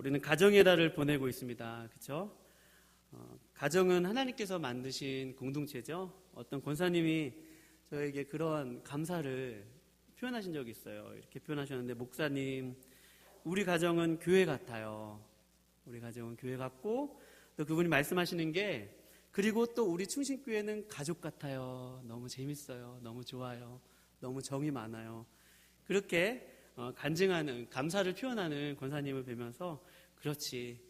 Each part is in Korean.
우리는 가정의 달을 보내고 있습니다. 그렇죠? 가정은 하나님께서 만드신 공동체죠. 어떤 권사님이 저에게 그런 감사를 표현하신 적이 있어요. 이렇게 표현하셨는데, 목사님, 우리 가정은 교회 같아요. 우리 가정은 교회 같고, 또 그분이 말씀하시는 게, 그리고 또 우리 충신교회는 가족 같아요. 너무 재밌어요. 너무 좋아요. 너무 정이 많아요. 그렇게 간증하는, 감사를 표현하는 권사님을 뵈면서, 그렇지,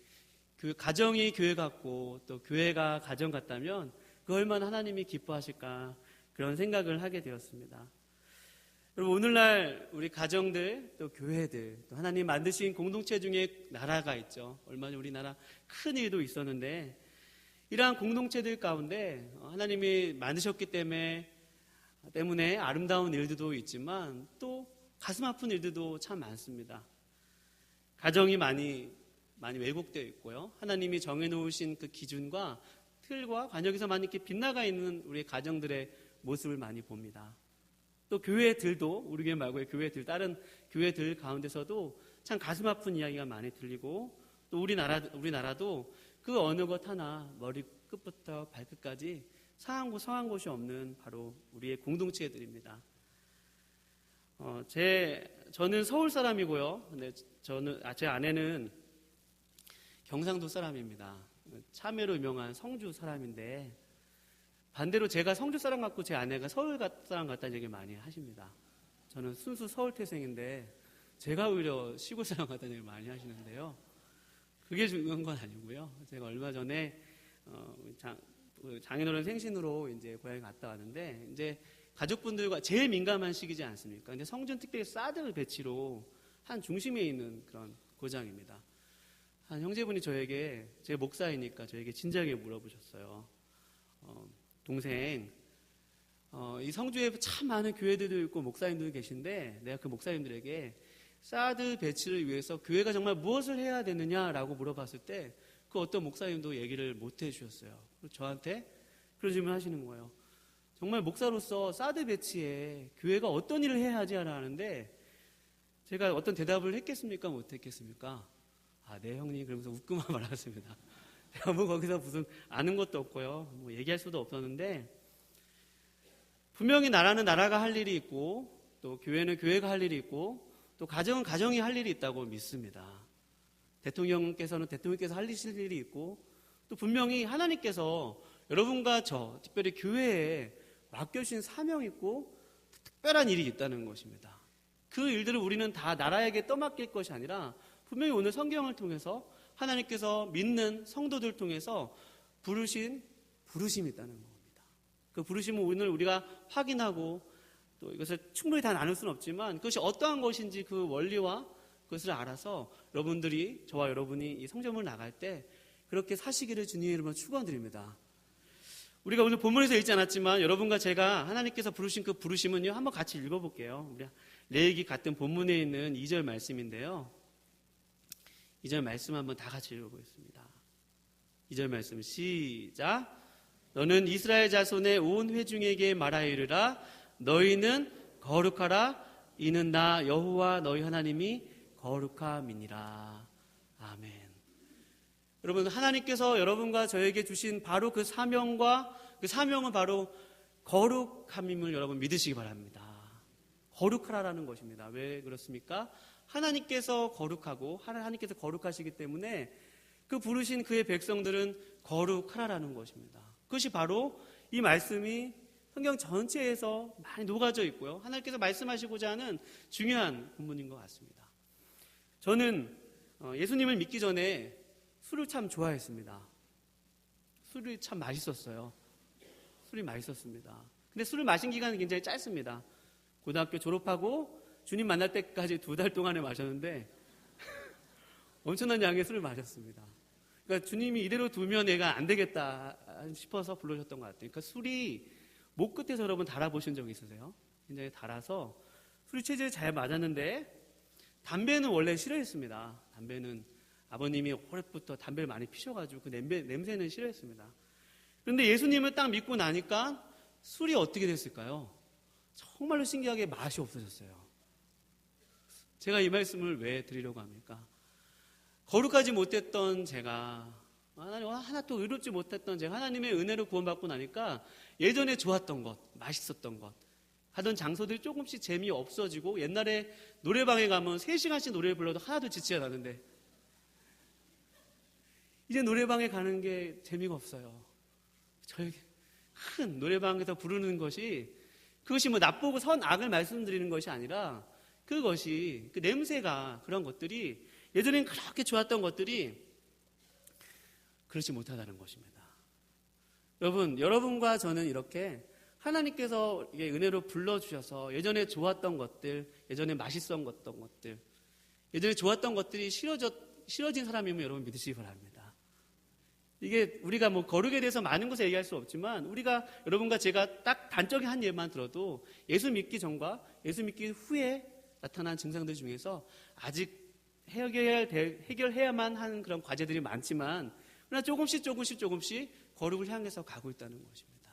그 가정이 교회 같고 또 교회가 가정 같다면 그 얼마나 하나님이 기뻐하실까, 그런 생각을 하게 되었습니다. 여러분, 오늘날 우리 가정들, 또 교회들, 또 하나님 만드신 공동체 중에 나라가 있죠. 얼마 전 우리나라 큰 일도 있었는데, 이러한 공동체들 가운데 하나님이 만드셨기 때문에 아름다운 일들도 있지만 또 가슴 아픈 일들도 참 많습니다. 가정이 많이 왜곡되어 있고요. 하나님이 정해놓으신 그 기준과 틀과 관역에서 많이 이렇게 빗나가 있는 우리 가정들의 모습을 많이 봅니다. 또 교회들도, 우리 교회 말고 교회들, 다른 교회들 가운데서도 참 가슴 아픈 이야기가 많이 들리고, 또 우리나라도 그 어느 것 하나 머리 끝부터 발끝까지 성한 곳이 없는 바로 우리의 공동체들입니다. 저는 서울 사람이고요. 근데 제 아내는 경상도 사람입니다. 참외로 유명한 성주 사람인데, 반대로 제가 성주 사람 같고 제 아내가 서울 사람 같다는 얘기 많이 하십니다. 저는 순수 서울 태생인데 제가 오히려 시골 사람 같다는 얘기 많이 하시는데요. 그게 중요한 건 아니고요. 제가 얼마 전에 장인어른 생신으로 이제 고향에 갔다 왔는데, 이제 가족분들과 제일 민감한 시기지 않습니까? 근데 성준 특별히 사드 배치로 한 중심에 있는 그런 고장입니다. 한 형제분이 저에게, 제 목사이니까 저에게 진지하게 물어보셨어요. 동생, 이 성주에 참 많은 교회들도 있고 목사님들도 계신데, 내가 그 목사님들에게 사드 배치를 위해서 교회가 정말 무엇을 해야 되느냐라고 물어봤을 때 그 어떤 목사님도 얘기를 못 해주셨어요. 저한테 그런 질문을 하시는 거예요. 정말 목사로서 사드 배치에 교회가 어떤 일을 해야 하지 하는데, 제가 어떤 대답을 했겠습니까? 못 했겠습니까? 네 형님, 그러면서 웃고만 말았습니다. 제가 뭐 거기서 무슨 아는 것도 없고요, 뭐 얘기할 수도 없었는데, 분명히 나라는 나라가 할 일이 있고, 또 교회는 교회가 할 일이 있고, 또 가정은 가정이 할 일이 있다고 믿습니다. 대통령께서 하실 일이 있고, 또 분명히 하나님께서 여러분과 저, 특별히 교회에 맡겨주신 사명이 있고 특별한 일이 있다는 것입니다. 그 일들을 우리는 다 나라에게 떠맡길 것이 아니라, 분명히 오늘 성경을 통해서 하나님께서 믿는 성도들 통해서 부르신 부르심이 있다는 겁니다. 그 부르심은 오늘 우리가 확인하고, 또 이것을 충분히 다 나눌 수는 없지만 그것이 어떠한 것인지 그 원리와 그것을 알아서 여러분들이, 저와 여러분이 이 성전을 나갈 때 그렇게 사시기를 주님의 이름으로 축원드립니다. 우리가 오늘 본문에서 읽지 않았지만 여러분과 제가 하나님께서 부르신 그 부르심은요, 한번 같이 읽어볼게요. 우리 레위기 같은 본문에 있는 2절 말씀인데요, 2절 말씀 한번 다 같이 읽어보겠습니다. 2절 말씀 시작. 너는 이스라엘 자손의 온 회중에게 말하이르라. 너희는 거룩하라. 이는 나 여호와 너희 하나님이 거룩함이니라. 아멘. 여러분, 하나님께서 여러분과 저에게 주신 바로 그 사명과 그 사명은 바로 거룩함임을 여러분 믿으시기 바랍니다. 거룩하라는 것입니다. 왜 그렇습니까? 하나님께서 거룩하고 하나님께서 거룩하시기 때문에 그 부르신 그의 백성들은 거룩하라는 것입니다. 그것이 바로 이 말씀이 성경 전체에서 많이 녹아져 있고요, 하나님께서 말씀하시고자 하는 중요한 본문인 것 같습니다. 저는 예수님을 믿기 전에 술을 참 좋아했습니다. 술이 참 맛있었어요. 술이 맛있었습니다. 근데 술을 마신 기간은 굉장히 짧습니다. 고등학교 졸업하고 주님 만날 때까지 2달 동안에 마셨는데 엄청난 양의 술을 마셨습니다. 그러니까 주님이 이대로 두면 내가 안 되겠다 싶어서 불러주셨던 것 같아요. 그러니까 술이 목 끝에서 여러분 달아보신 적 있으세요? 굉장히 달아서 술이 체질에 잘 맞았는데, 담배는 원래 싫어했습니다. 담배는 아버님이 오래부터 담배를 많이 피셔가지고 그 냄새는 싫어했습니다. 그런데 예수님을 딱 믿고 나니까 술이 어떻게 됐을까요? 정말로 신기하게 맛이 없어졌어요. 제가 이 말씀을 왜 드리려고 합니까? 거룩하지 못했던 제가, 하나님 하나 또 의롭지 못했던 제가 하나님의 은혜로 구원받고 나니까 예전에 좋았던 것, 맛있었던 것, 가던 장소들이 조금씩 재미없어지고, 옛날에 노래방에 가면 3시간씩 노래를 불러도 하나도 지치지 않았는데 이제 노래방에 가는 게 재미가 없어요. 저에게 큰 노래방에서 부르는 것이, 그것이 뭐 나쁘고 선악을 말씀드리는 것이 아니라, 그것이 그 냄새가, 그런 것들이 예전엔 그렇게 좋았던 것들이 그렇지 못하다는 것입니다. 여러분과 저는 이렇게 하나님께서 은혜로 불러주셔서 예전에 좋았던 것들, 예전에 맛있었던 것들, 예전에 좋았던 것들이 싫어진 사람이면 여러분 믿으시기 바랍니다. 이게 우리가 뭐 거룩에 대해서 많은 것을 얘기할 수 없지만, 우리가 여러분과 제가 딱 단적인 한 예만 들어도 예수 믿기 전과 예수 믿기 후에 나타난 증상들 중에서 아직 해결해야만 하는 그런 과제들이 많지만, 그러나 조금씩 거룩을 향해서 가고 있다는 것입니다.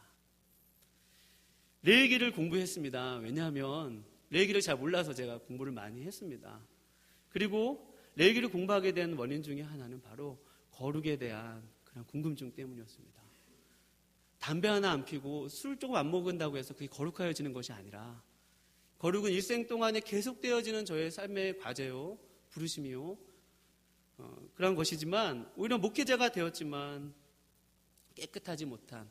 레위기를 공부했습니다. 왜냐하면 레위기를 잘 몰라서 제가 공부를 많이 했습니다. 그리고 레위기를 공부하게 된 원인 중에 하나는 바로 거룩에 대한 그런 궁금증 때문이었습니다. 담배 하나 안 피고 술 조금 안 먹은다고 해서 그게 거룩하여지는 것이 아니라, 거룩은 일생 동안에 계속되어지는 저의 삶의 과제요, 부르심이요, 그런 것이지만, 오히려 목회자가 되었지만 깨끗하지 못한,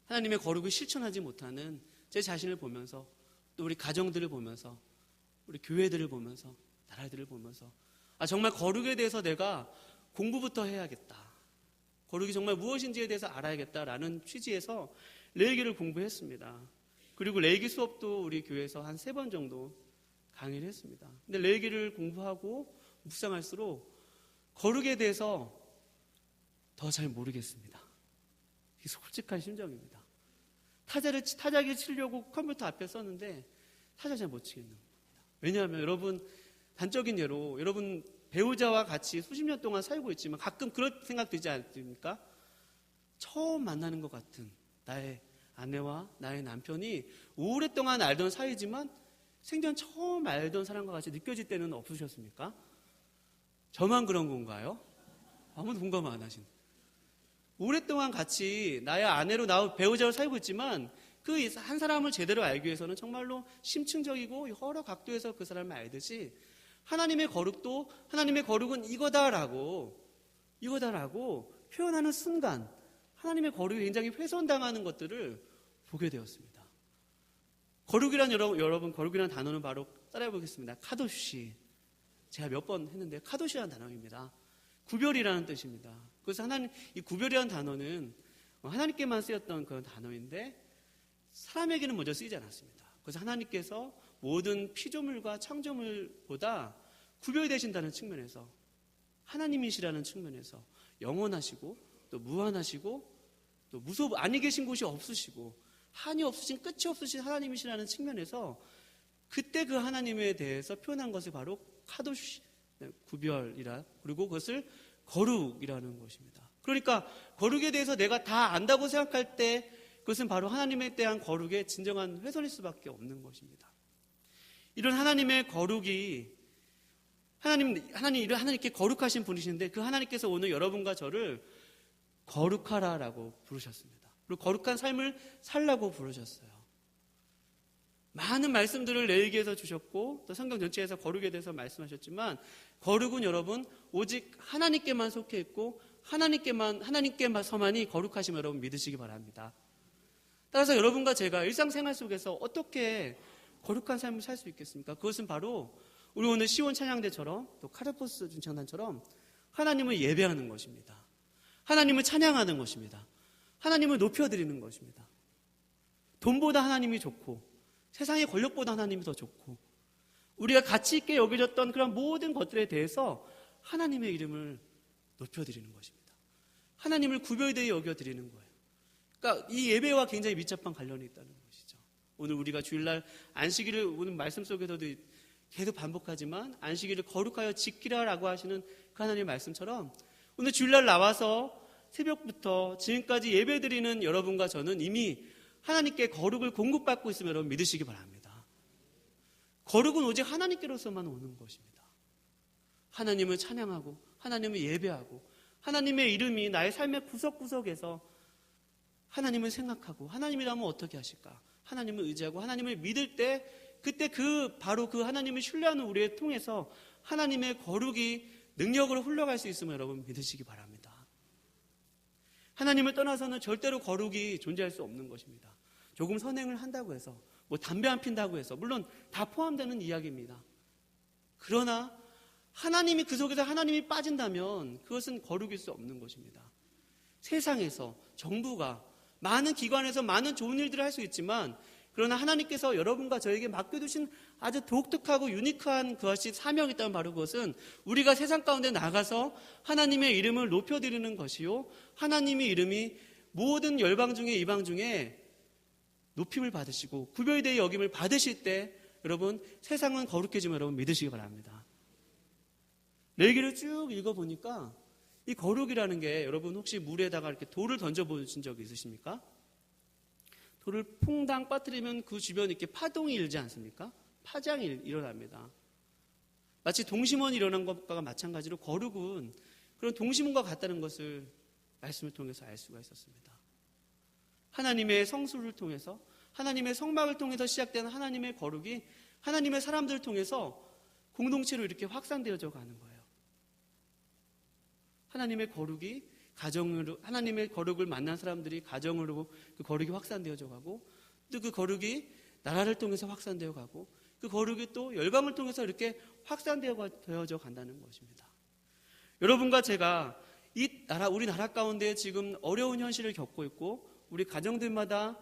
하나님의 거룩을 실천하지 못하는 제 자신을 보면서, 또 우리 가정들을 보면서, 우리 교회들을 보면서, 나라들을 보면서, 정말 거룩에 대해서 내가 공부부터 해야겠다, 거룩이 정말 무엇인지에 대해서 알아야겠다라는 취지에서 레위기를 공부했습니다. 그리고 레위기 수업도 우리 교회에서 한 3번 정도 강의를 했습니다. 근데 레위기를 공부하고 묵상할수록 거룩에 대해서 더 잘 모르겠습니다. 이게 솔직한 심정입니다. 타자기 치려고 컴퓨터 앞에 썼는데 타자 잘 못 치겠는 겁니다. 왜냐하면 여러분, 단적인 예로 여러분 배우자와 같이 수십 년 동안 살고 있지만 가끔 그런 생각 들지 않습니까? 처음 만나는 것 같은 나의 아내와 나의 남편이 오랫동안 알던 사이지만 생전 처음 알던 사람과 같이 느껴질 때는 없으셨습니까? 저만 그런 건가요? 아무도 공감 안 하시네. 오랫동안 같이 나의 아내로 나의 배우자로 살고 있지만 그 한 사람을 제대로 알기 위해서는 정말로 심층적이고 여러 각도에서 그 사람을 알듯이, 하나님의 거룩도 하나님의 거룩은 이거다라고 표현하는 순간 하나님의 거룩이 굉장히 훼손당하는 것들을 보게 되었습니다. 여러분 거룩이라는 단어는 바로 따라해 보겠습니다. 카도시. 제가 몇 번 했는데 카도시라는 단어입니다. 구별이라는 뜻입니다. 그래서 이 구별이라는 단어는 하나님께만 쓰였던 그런 단어인데 사람에게는 먼저 쓰이지 않았습니다. 그래서 하나님께서 모든 피조물과 창조물보다 구별되신다는 측면에서, 하나님이시라는 측면에서 영원하시고 또 무한하시고 또 아니 계신 곳이 없으시고 한이 없으신, 끝이 없으신 하나님이시라는 측면에서 그때 그 하나님에 대해서 표현한 것이 바로 카도시, 구별이라, 그리고 그것을 거룩이라는 것입니다. 그러니까 거룩에 대해서 내가 다 안다고 생각할 때 그것은 바로 하나님에 대한 거룩의 진정한 훼손일 수밖에 없는 것입니다. 이런 하나님의 거룩이, 하나님께 거룩하신 분이신데 그 하나님께서 오늘 여러분과 저를 거룩하라라고 부르셨습니다. 그리고 거룩한 삶을 살라고 부르셨어요. 많은 말씀들을 레위기에서 주셨고 또 성경 전체에서 거룩에 대해서 말씀하셨지만, 거룩은 여러분 오직 하나님께만 속해 있고 하나님께서만이 거룩하심을 여러분 믿으시기 바랍니다. 따라서 여러분과 제가 일상생활 속에서 어떻게 거룩한 삶을 살 수 있겠습니까? 그것은 바로 우리 오늘 시온 찬양대처럼 또 카르포스 준창단처럼 하나님을 예배하는 것입니다. 하나님을 찬양하는 것입니다. 하나님을 높여드리는 것입니다. 돈보다 하나님이 좋고 세상의 권력보다 하나님이 더 좋고 우리가 가치 있게 여겨졌던 그런 모든 것들에 대해서 하나님의 이름을 높여드리는 것입니다. 하나님을 구별되게 여겨드리는 거예요. 그러니까 이 예배와 굉장히 밀접한 관련이 있다는 것이죠. 오늘 우리가 주일날 안식일을 오늘 말씀 속에서도 계속 반복하지만 안식일을 거룩하여 지키라라고 하시는 그 하나님의 말씀처럼 오늘 주일날 나와서 새벽부터 지금까지 예배드리는 여러분과 저는 이미 하나님께 거룩을 공급받고 있으면 여러분 믿으시기 바랍니다. 거룩은 오직 하나님께로서만 오는 것입니다. 하나님을 찬양하고 하나님을 예배하고 하나님의 이름이 나의 삶의 구석구석에서 하나님을 생각하고 하나님이라면 어떻게 하실까? 하나님을 의지하고 하나님을 믿을 때 그때 바로 그 하나님을 신뢰하는 우리를 통해서 하나님의 거룩이 능력으로 흘러갈 수 있음을 여러분 믿으시기 바랍니다. 하나님을 떠나서는 절대로 거룩이 존재할 수 없는 것입니다. 조금 선행을 한다고 해서 뭐 담배 안 핀다고 해서 물론 다 포함되는 이야기입니다. 그러나 하나님이 그 속에서 하나님이 빠진다면 그것은 거룩일 수 없는 것입니다. 세상에서 정부가 많은 기관에서 많은 좋은 일들을 할 수 있지만 그러나 하나님께서 여러분과 저에게 맡겨두신 아주 독특하고 유니크한 그것이 사명이 있다면 바로 그것은 우리가 세상 가운데 나가서 하나님의 이름을 높여드리는 것이요 하나님의 이름이 모든 열방 중에 이방 중에 높임을 받으시고 구별되어 여김을 받으실 때 여러분 세상은 거룩해지면 여러분 믿으시기 바랍니다. 레위기를 쭉 읽어보니까 이 거룩이라는 게 여러분 혹시 물에다가 이렇게 돌을 던져보신 적이 있으십니까? 돌을 퐁당 빠뜨리면 그 주변에 이렇게 파동이 일지 않습니까? 파장이 일어납니다. 마치 동심원이 일어난 것과 마찬가지로 거룩은 그런 동심원과 같다는 것을 말씀을 통해서 알 수가 있었습니다. 하나님의 성수를 통해서 하나님의 성막을 통해서 시작되는 하나님의 거룩이 하나님의 사람들을 통해서 공동체로 이렇게 확산되어져 가는 거예요. 하나님의 거룩이 가정으로 하나님의 거룩을 만난 사람들이 가정으로 그 거룩이 확산되어져 가고 또 그 거룩이 나라를 통해서 확산되어 가고 그 거룩이 또 열방을 통해서 이렇게 확산되어져 간다는 것입니다. 여러분과 제가 우리나라 가운데 지금 어려운 현실을 겪고 있고 우리 가정들마다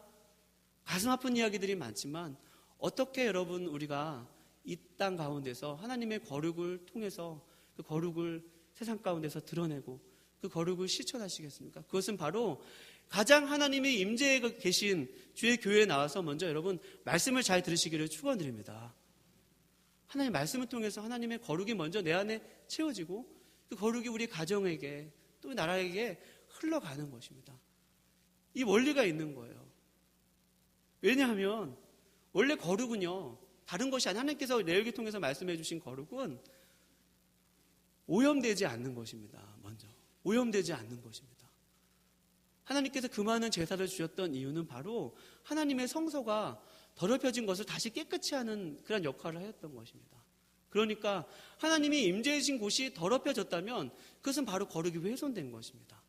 가슴 아픈 이야기들이 많지만 어떻게 여러분 우리가 이 땅 가운데서 하나님의 거룩을 통해서 그 거룩을 세상 가운데서 드러내고 그 거룩을 실천하시겠습니까? 그것은 바로 가장 하나님의 임재에 계신 주의 교회에 나와서 먼저 여러분 말씀을 잘 들으시기를 축원드립니다. 하나님의 말씀을 통해서 하나님의 거룩이 먼저 내 안에 채워지고 그 거룩이 우리 가정에게 또 나라에게 흘러가는 것입니다. 이 원리가 있는 거예요. 왜냐하면 원래 거룩은요 다른 것이 아니라 하나님께서 레위기 통해서 말씀해 주신 거룩은 오염되지 않는 것입니다. 먼저 오염되지 않는 것입니다. 하나님께서 그 많은 제사를 주셨던 이유는 바로 하나님의 성소가 더럽혀진 것을 다시 깨끗이 하는 그런 역할을 하였던 것입니다. 그러니까 하나님이 임재하신 곳이 더럽혀졌다면 그것은 바로 거룩이 훼손된 것입니다.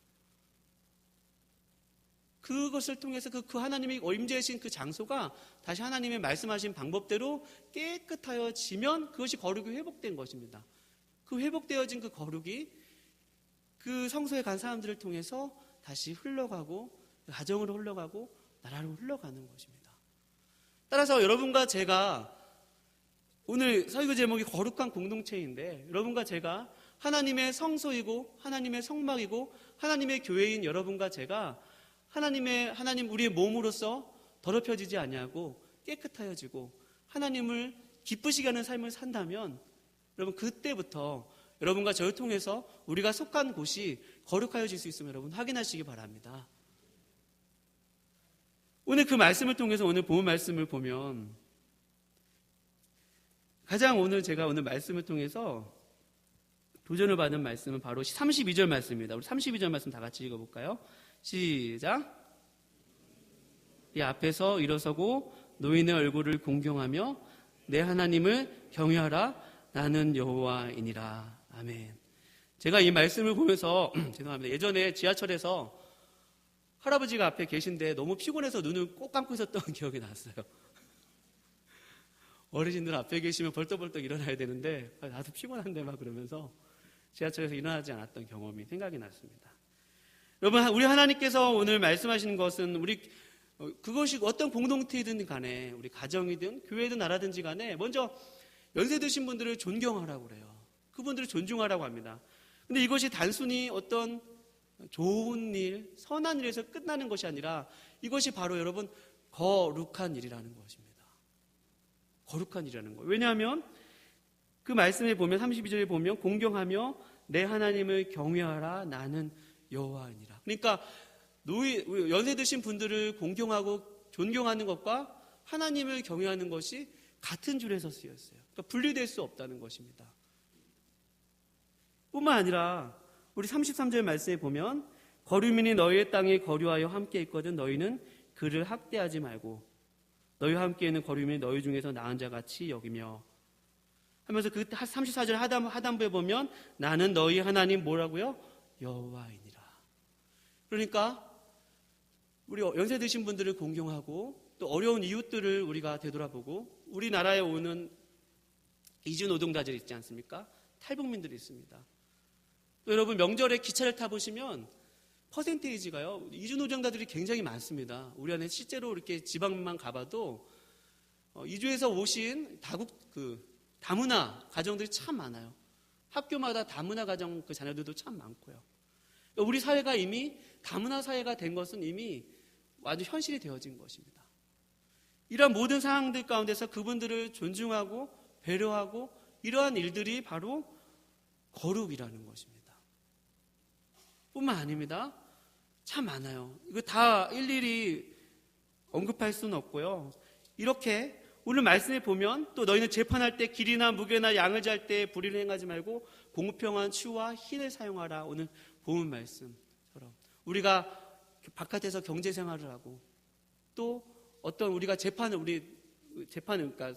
그것을 통해서 그 하나님이 임재하신 그 장소가 다시 하나님의 말씀하신 방법대로 깨끗하여지면 그것이 거룩이 회복된 것입니다. 그 회복되어진 그 거룩이 그 성소에 간 사람들을 통해서 다시 흘러가고 가정으로 흘러가고 나라로 흘러가는 것입니다. 따라서 여러분과 제가 오늘 설교 제목이 거룩한 공동체인데 여러분과 제가 하나님의 성소이고 하나님의 성막이고 하나님의 교회인 여러분과 제가 하나님 우리의 몸으로서 더럽혀지지 아니하고 깨끗하여지고 하나님을 기쁘시게 하는 삶을 산다면 여러분 그때부터 여러분과 저를 통해서 우리가 속한 곳이 거룩하여질 수 있음을 여러분 확인하시기 바랍니다. 오늘 그 말씀을 통해서 오늘 본 말씀을 보면 가장 제가 오늘 말씀을 통해서 도전을 받은 말씀은 바로 32절 말씀입니다. 우리 32절 말씀 다 같이 읽어볼까요? 시작. 이 앞에서 일어서고 노인의 얼굴을 공경하며 내 하나님을 경외하라. 나는 여호와이니라. 아멘. 제가 이 말씀을 보면서 죄송합니다. 예전에 지하철에서 할아버지가 앞에 계신데 너무 피곤해서 눈을 꼭 감고 있었던 기억이 났어요. 어르신들 앞에 계시면 벌떡벌떡 일어나야 되는데 나도 피곤한데 막 그러면서 지하철에서 일어나지 않았던 경험이 생각이 났습니다. 여러분, 우리 하나님께서 오늘 말씀하시는 것은 그것이 어떤 공동체이든 간에 우리 가정이든 교회든 나라든지 간에 먼저 연세 드신 분들을 존경하라고 그래요. 그분들을 존중하라고 합니다. 근데 이것이 단순히 어떤 좋은 일, 선한 일에서 끝나는 것이 아니라 이것이 바로 여러분 거룩한 일이라는 것입니다. 거룩한 일이라는 거예요. 왜냐하면 그 말씀에 보면 32절에 보면 공경하며 내 하나님을 경외하라. 나는 여호와이니라. 그러니까 연세 드신 분들을 공경하고 존경하는 것과 하나님을 경외하는 것이 같은 줄에서 쓰였어요. 그러니까 분리될 수 없다는 것입니다. 뿐만 아니라 우리 33절 말씀에 보면 거류민이 너희의 땅에 거류하여 함께 있거든 너희는 그를 학대하지 말고 너희와 함께 있는 거류민이 너희 중에서 나은 자같이 여기며 하면서 그 34절 하단부에 보면 나는 너희 하나님 뭐라고요? 여호와이니라. 그러니까 우리 연세 드신 분들을 공경하고 또 어려운 이웃들을 우리가 되돌아보고 우리나라에 오는 이주 노동자들이 있지 않습니까? 탈북민들이 있습니다. 또 여러분 명절에 기차를 타보시면 퍼센테이지가요. 이주 노동자들이 굉장히 많습니다. 우리 안에 실제로 이렇게 지방만 가봐도 이주에서 오신 다문화 가정들이 참 많아요. 학교마다 다문화 가정 그 자녀들도 참 많고요. 우리 사회가 이미 다문화 사회가 된 것은 이미 아주 현실이 되어진 것입니다. 이러한 모든 상황들 가운데서 그분들을 존중하고 배려하고 이러한 일들이 바로 거룩이라는 것입니다. 뿐만 아닙니다. 참 많아요. 이거 다 일일이 언급할 수는 없고요. 이렇게 오늘 말씀에 보면 또 너희는 재판할 때 길이나 무게나 양을 잘 때 불의를 행하지 말고 공평한 추와 흰을 사용하라. 오늘 본문 말씀처럼 우리가 바깥에서 경제 생활을 하고 또 어떤 우리가 그러니까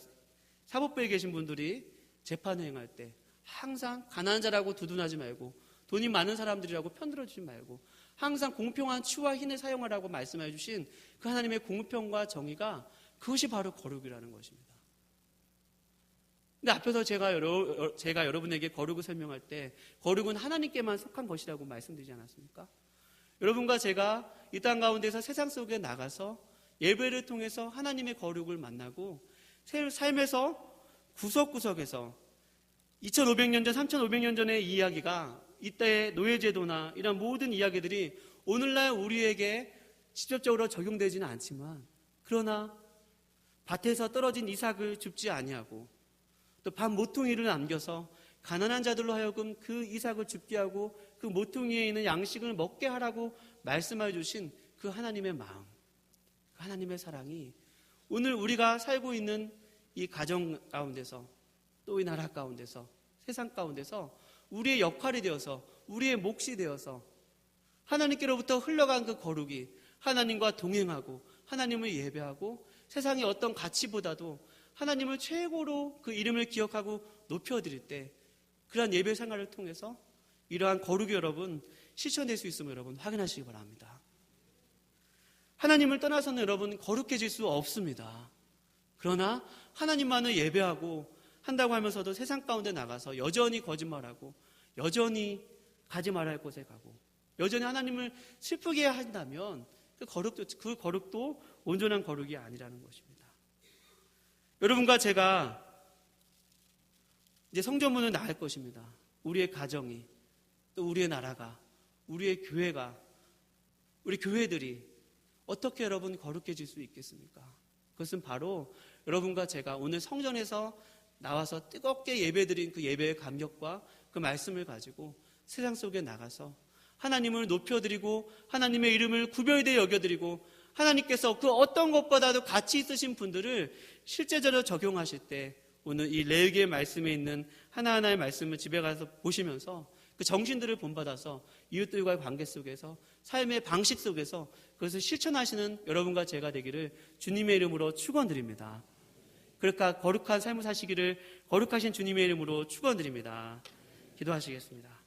사법부에 계신 분들이 재판을 행할 때 항상 가난한 자라고 두둔하지 말고 돈이 많은 사람들이라고 편들어주지 말고 항상 공평한 추와 흰을 사용하라고 말씀해 주신 그 하나님의 공평과 정의가 그것이 바로 거룩이라는 것입니다. 근데 앞에서 제가 여러분에게 거룩을 설명할 때 거룩은 하나님께만 속한 것이라고 말씀드리지 않았습니까? 여러분과 제가 이 땅 가운데서 세상 속에 나가서 예배를 통해서 하나님의 거룩을 만나고 삶에서 구석구석에서 2500년 전, 3500년 전의 이야기가 이때의 노예제도나 이런 모든 이야기들이 오늘날 우리에게 직접적으로 적용되지는 않지만 그러나 밭에서 떨어진 이삭을 줍지 아니하고 또 밭 모퉁이를 남겨서 가난한 자들로 하여금 그 이삭을 줍게 하고 그 모퉁이에 있는 양식을 먹게 하라고 말씀해 주신 그 하나님의 마음, 그 하나님의 사랑이 오늘 우리가 살고 있는 이 가정 가운데서 또 이 나라 가운데서 세상 가운데서 우리의 역할이 되어서 우리의 몫이 되어서 하나님께로부터 흘러간 그 거룩이 하나님과 동행하고 하나님을 예배하고 세상의 어떤 가치보다도 하나님을 최고로 그 이름을 기억하고 높여드릴 때 그러한 예배 생활을 통해서 이러한 거룩이 여러분 실천될 수 있음을 여러분 확인하시기 바랍니다. 하나님을 떠나서는 여러분 거룩해질 수 없습니다. 그러나 하나님만을 예배하고 한다고 하면서도 세상 가운데 나가서 여전히 거짓말하고 여전히 가지 말아야 할 곳에 가고 여전히 하나님을 슬프게 한다면 그 거룩도 온전한 거룩이 아니라는 것입니다. 여러분과 제가 이제 성전문을 나갈 것입니다. 우리의 가정이 또 우리의 나라가 우리의 교회가 우리 교회들이 어떻게 여러분 거룩해질 수 있겠습니까? 그것은 바로 여러분과 제가 오늘 성전에서 나와서 뜨겁게 예배드린 그 예배의 감격과 그 말씀을 가지고 세상 속에 나가서 하나님을 높여드리고 하나님의 이름을 구별되어 여겨드리고 하나님께서 그 어떤 것보다도 가치 있으신 분들을 실제적으로 적용하실 때 오늘 이 레위기의 말씀에 있는 하나하나의 말씀을 집에 가서 보시면서 그 정신들을 본받아서 이웃들과의 관계 속에서 삶의 방식 속에서 그것을 실천하시는 여러분과 제가 되기를 주님의 이름으로 축원드립니다. 그러니까 거룩한 삶을 사시기를 거룩하신 주님의 이름으로 축원드립니다. 기도하시겠습니다.